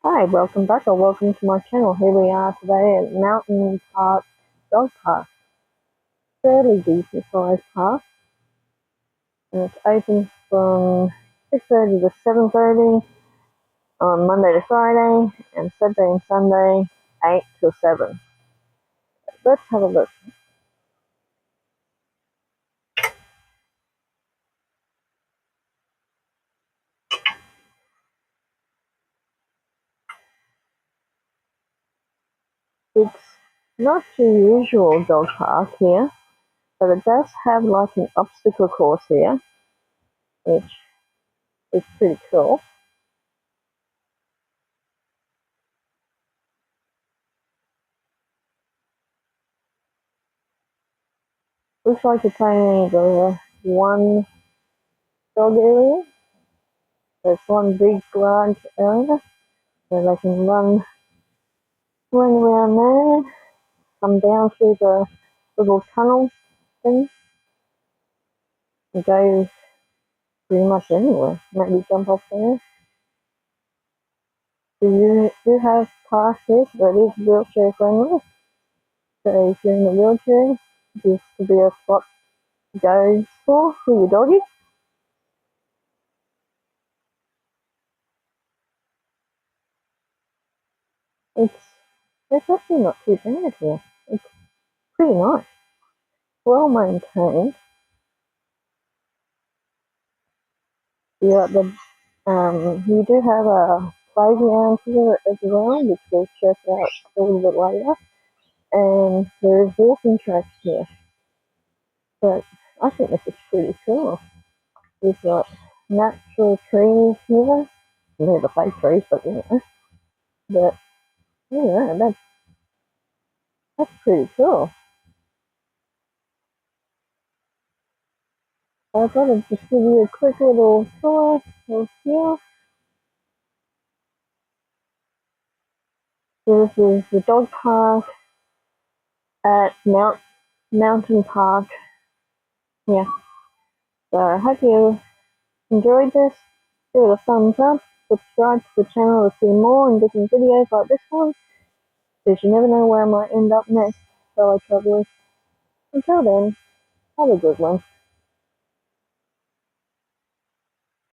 Hi, welcome back or welcome to my channel. Here we are today at Mountain Park Dog Park. Fairly decent sized park, and it's open from 6:30 to 7:30 on Monday to Friday, and Saturday and Sunday 8 till 7. Let's have a look. It's not your usual dog park here, but it does have like an obstacle course here, which is pretty cool. Looks like it's only the one dog area. There's one big large area where they can run around there, come down through the little tunnel thing, and go pretty much anywhere. Maybe jump off there. Do have park here that is wheelchair friendly. So if you're in a wheelchair, this could be a spot to go for your doggy. It's it's actually not too bad here. It's pretty nice, well maintained. You do have a playground here as well, which we'll check out a little bit later. And there's walking tracks here. But I think this is pretty cool. We've got natural trees here. They're the fake trees, but But yeah, that's pretty cool. I thought I'd just give you a quick little tour of here. So this is the dog park at Mountain Park. Yeah. So I hope you enjoyed this. Give it a thumbs up. Subscribe to the channel to see more and different videos like this one. Because you never know where I might end up next, fellow travelers. Until then, have a good one.